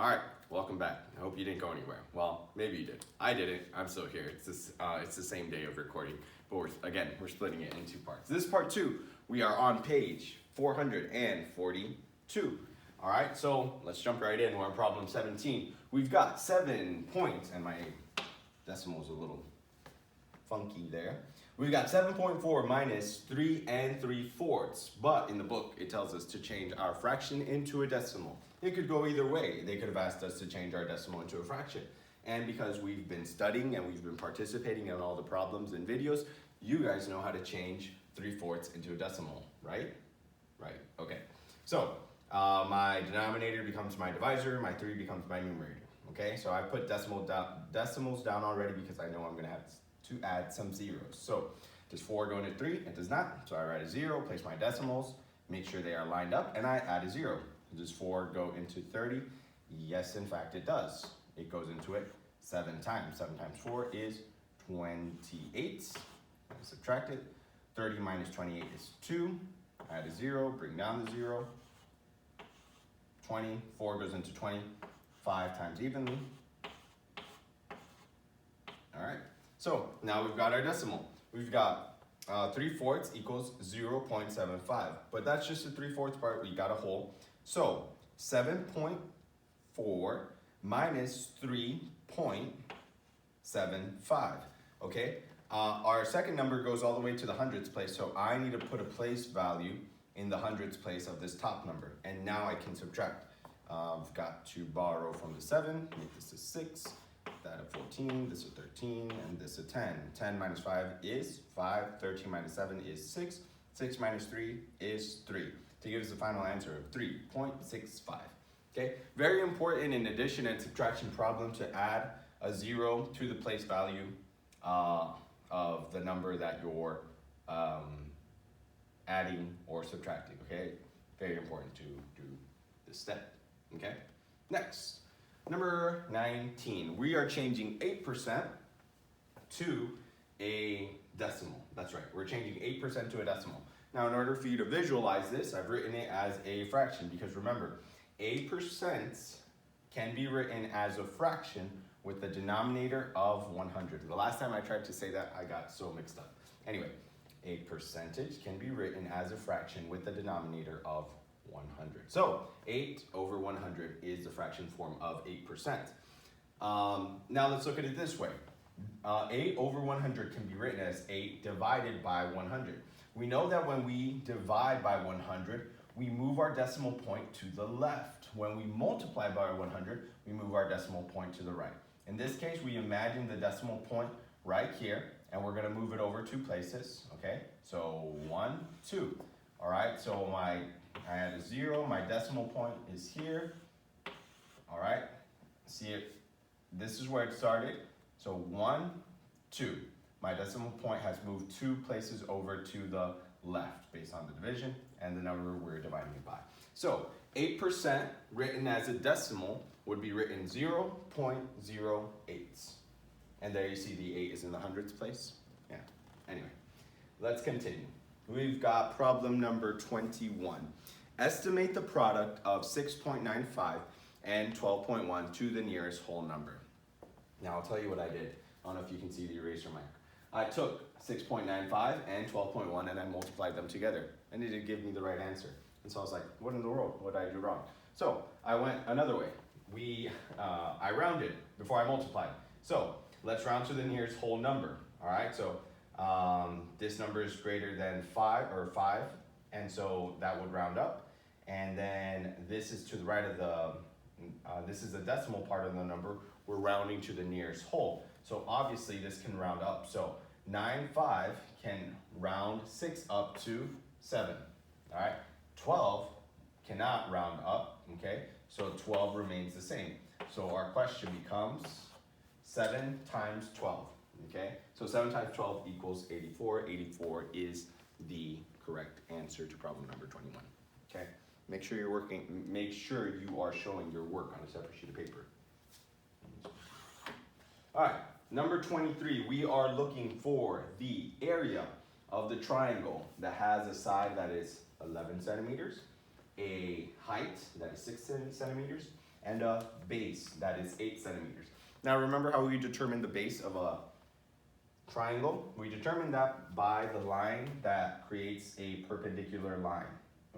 All right, welcome back. I hope you didn't go anywhere. Well, maybe you did. I didn't. I'm still here. It's the same day of recording, but we're splitting it into parts. This is part 2. We are on page 442. All right, so let's jump right in. We're on problem 17. We've got 7 points, and my decimal's a little funky there. We've got 7.4 minus 3 3/4, but in the book it tells us to change our fraction into a decimal. It could go either way. They could have asked us to change our decimal into a fraction. And because we've been studying and we've been participating in all the problems and videos, you guys know how to change 3/4 into a decimal, right? Right, okay. So my denominator becomes my divisor, my 3 becomes my numerator, okay? So I put decimals down already because I know I'm gonna have to add some zeros. So does 4 go into 3? It does not. So I write a 0, place my decimals, make sure they are lined up, and I add a 0. Does 4 go into 30? Yes, in fact it does. It goes into it 7 times. 7 times 4 is 28. I subtract it. 30 minus 28 is 2. Add a 0, bring down the 0. 20, 4 goes into 20, 5 times evenly. All right, so now we've got our decimal. We've got 3/4 equals 0.75, but that's just the 3/4 part. We got a whole. So 7.4 minus 3.75, okay? Our second number goes all the way to the hundredths place, so I need to put a place value in the hundredths place of this top number, and now I can subtract. I've got to borrow from the 7, make this a 6, that a 14, this a 13, and this a 10. 10 minus 5 is 5, 13 minus 7 is 6, 6 minus 3 is 3, to give us the final answer of 3.65. Okay, very important in addition and subtraction problem to add a 0 to the place value of the number that you're adding or subtracting, okay? Very important to do this step, okay? Next, number 19. We are changing 8% to a decimal. That's right, we're changing 8% to a decimal. Now, in order for you to visualize this, I've written it as a fraction because remember, 8% can be written as a fraction with the denominator of 100. The last time I tried to say that, I got so mixed up. Anyway, a percentage can be written as a fraction with the denominator of 100. So 8 over 100 is the fraction form of 8%. Now let's look at it this way. 8 over 100 can be written as 8 divided by 100. We know that when we divide by 100, we move our decimal point to the left. When we multiply by 100, we move our decimal point to the right. In this case, we imagine the decimal point right here, and we're gonna move it over 2 places, okay? So 1, 2. All right, so I add a 0, my decimal point is here. All right, see it, this is where it started. So 1, 2. My decimal point has moved 2 places over to the left based on the division and the number we're dividing it by. So 8% written as a decimal would be written 0.08. And there you see the 8 is in the hundredths place. Yeah, anyway, let's continue. We've got problem number 21. Estimate the product of 6.95 and 12.1 to the nearest whole number. Now I'll tell you what I did. I don't know if you can see the eraser mark. I took 6.95 and 12.1 and I multiplied them together. And it didn't give me the right answer. And so I was like, what in the world? What did I do wrong? So I went another way. I rounded before I multiplied. So let's round to the nearest whole number. All right, so this number is greater than 5, and so that would round up. And then this is to the right of the, this is the decimal part of the number. We're rounding to the nearest whole. So obviously this can round up. So 9/5 can round 6 up to 7. All right, 12 cannot round up, okay? So 12 remains the same. So our question becomes 7 times 12, okay? So 7 times 12 equals 84. 84 is the correct answer to problem number 21, okay? Make sure you are showing your work on a separate sheet of paper. All right, number 23, we are looking for the area of the triangle that has a side that is 11 centimeters, a height that is 6 centimeters, and a base that is 8 centimeters. Now remember how we determine the base of a triangle? We determine that by the line that creates a perpendicular line.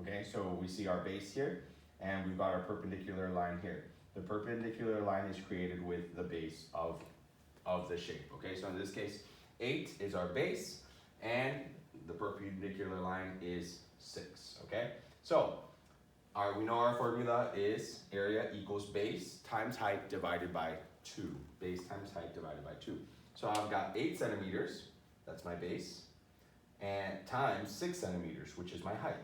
Okay, so we see our base here, and we've got our perpendicular line here. The perpendicular line is created with the base of the shape. Okay, so in this case, 8 is our base, and the perpendicular line is 6. Okay, so we know our formula is area equals base times height divided by 2. Base times height divided by 2. So I've got 8 centimeters, that's my base, and times 6 centimeters, which is my height,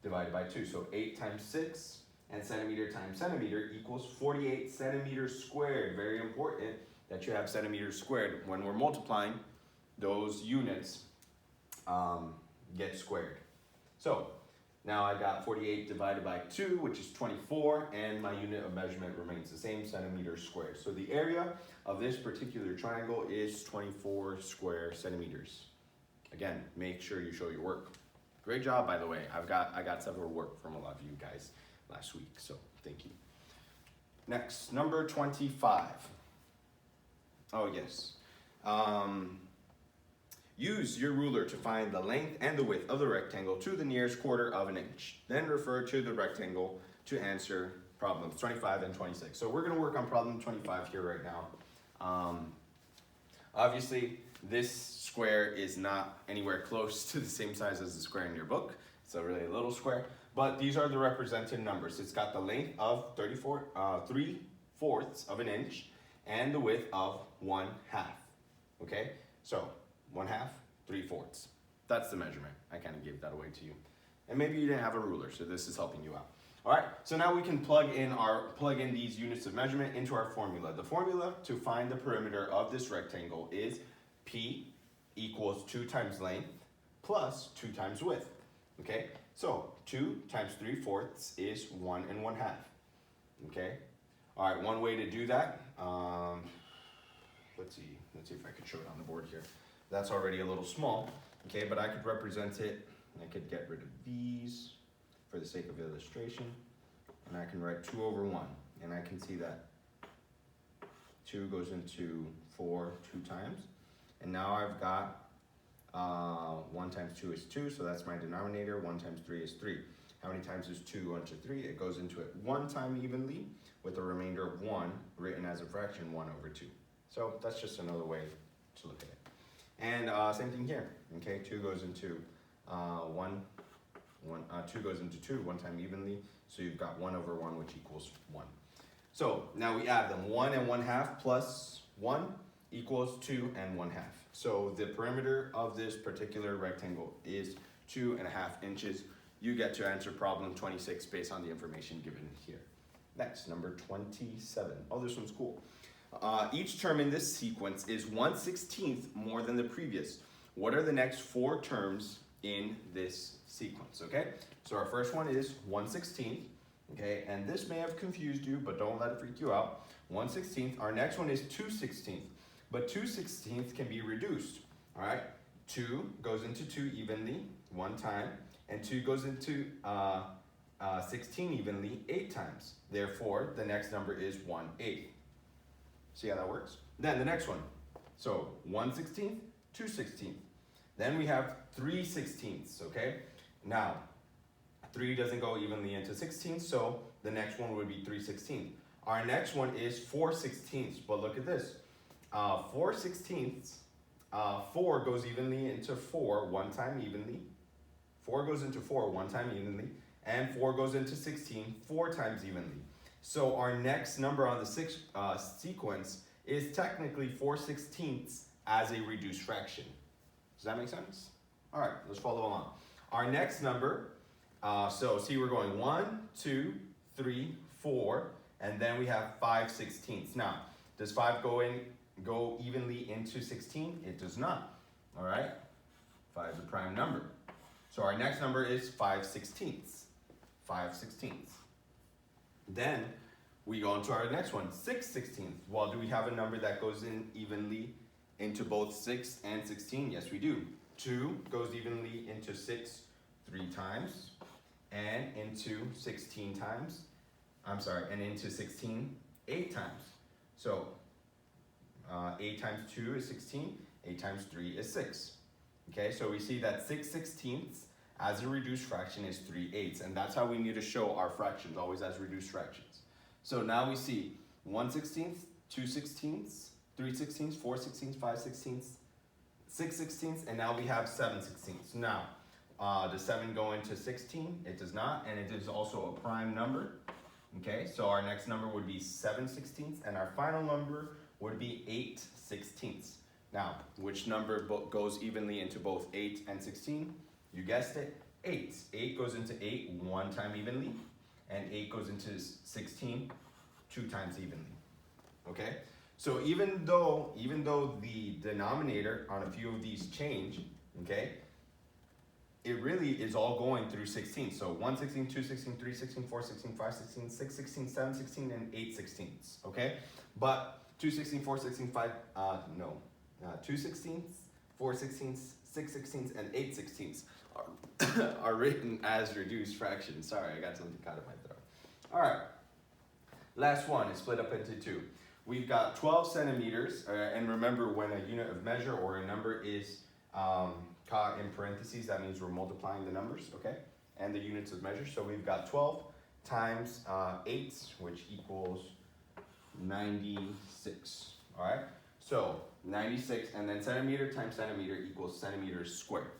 divided by 2. So 8 times 6 and centimeter times centimeter equals 48 centimeters squared. Very important that you have centimeters squared. When we're multiplying, those units get squared. So now I got 48 divided by 2, which is 24, and my unit of measurement remains the same, centimeters squared. So the area of this particular triangle is 24 square centimeters. Again, make sure you show your work. Great job, by the way. I got several work from a lot of you guys last week, so thank you. Next, number 25. Oh yes. Use your ruler to find the length and the width of the rectangle to the nearest quarter of an inch. Then refer to the rectangle to answer problems 25 and 26. So we're going to work on problem 25 here right now. Obviously, this square is not anywhere close to the same size as the square in your book. It's a really little square. But these are the represented numbers. It's got the length of 3/4 of an inch and the width of 1/2. Okay? So 1/2, 3/4. That's the measurement. I kind of gave that away to you. And maybe you didn't have a ruler, so this is helping you out. All right, so now we can plug in these units of measurement into our formula. The formula to find the perimeter of this rectangle is P equals 2 times length plus 2 times width. Okay, so 2 times 3/4 is 1 1/2. Okay, all right, one way to do that, let's see if I can show it on the board here. That's already a little small, okay, but I could represent it, I could get rid of these for the sake of illustration, and I can write 2/1, and I can see that 2 goes into 4 2 times, and now I've got 1 times 2 is 2, so that's my denominator. 1 times 3 is 3. How many times is 2 go into 3? It goes into it 1 time evenly, with a remainder of 1 written as a fraction, 1/2. So that's just another way to look at it. And same thing here, okay? 2 goes into 2 goes into 2 1 time evenly, so you've got 1/1, which equals 1. So now we add them. 1 1/2 plus 1 equals 2 1/2. So the perimeter of this particular rectangle is 2.5 inches. You get to answer problem 26 based on the information given here. Next, number 27. Oh, this one's cool. Each term in this sequence is 1/16 more than the previous. What are the next 4 terms in this sequence, okay? So our first one is 1/16, okay? And this may have confused you, but don't let it freak you out. 1/16. Our next one is 2/16, but 2/16 can be reduced, all right? 2 goes into 2 evenly 1 time, and 2 goes into 16 evenly 8 times. Therefore, the next number is 1/8. See how that works? Then the next one. So 1/16, 2/16. Then we have 3/16, okay? Now, 3 doesn't go evenly into 16, so the next one would be 3/16. Our next one is 4/16, but look at this. 4/16, 4 goes evenly into 4 1 time evenly. 4 goes into 4 1 time evenly, and 4 goes into 16 4 times evenly. So our next number on the sequence is technically 4/16 as a reduced fraction. Does that make sense? All right, let's follow along. Our next number, so see we're going 1, 2, 3, 4, and then we have 5/16. Now, does 5 go evenly into 16? It does not, all right? 5 is a prime number. So our next number is 5/16. 5/16. Then we go into our next one, 6/16. Well, do we have a number that goes in evenly into both 6 and 16? Yes, we do. 2 goes evenly into 6 3 times and into 16 times. and into 16 8 times. So 8 times 2 is 16, 8 times 3 is 6. Okay, so we see that 6/16 as a reduced fraction is 3/8, and that's how we need to show our fractions, always as reduced fractions. So now we see 1/16, 2/16, 3/16, 4/16, 5/16, 6/16, and now we have 7/16. Now, does 7 go into 16? It does not, and it is also a prime number. Okay, so our next number would be 7/16, and our final number would be 8/16. Now, which number goes evenly into both 8 and 16? You guessed it, 8. 8 goes into 8 one time evenly, and 8 goes into 16 two times evenly. Okay? So even though the denominator on a few of these change, okay, it really is all going through 16. So 1/16, 2/16, 3/16, 4/16, 5/16, 6/16, 7/16, and 8/16. Okay? But 2/16, 4/16, 2/16, 4/16, 6/16, and 8/16 are written as reduced fractions. Sorry, I got something caught in my throat. All right. Last one is split up into two. We've got 12 centimeters, and remember when a unit of measure or a number is caught in parentheses, that means we're multiplying the numbers, okay? And the units of measure. So we've got 12 times 8, which equals 96, all right? So 96, and then centimeter times centimeter equals centimeters squared.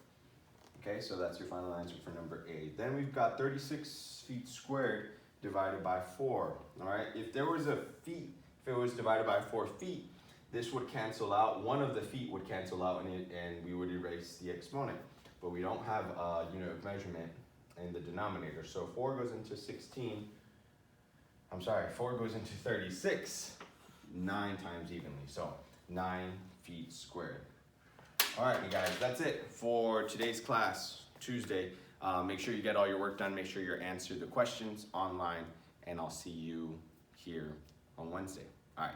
Okay, so that's your final answer for number A. Then we've got 36 feet squared divided by 4, all right? If there was a feet, if it was divided by 4 feet, this would cancel out, one of the feet would cancel out and we would erase the exponent. But we don't have a unit of measurement in the denominator. So 4 goes into 4 goes into 36 9 times evenly. So 9 feet squared. All right, you guys, that's it for today's class, Tuesday. Make sure you get all your work done. Make sure you answer the questions online, and I'll see you here on Wednesday. All right.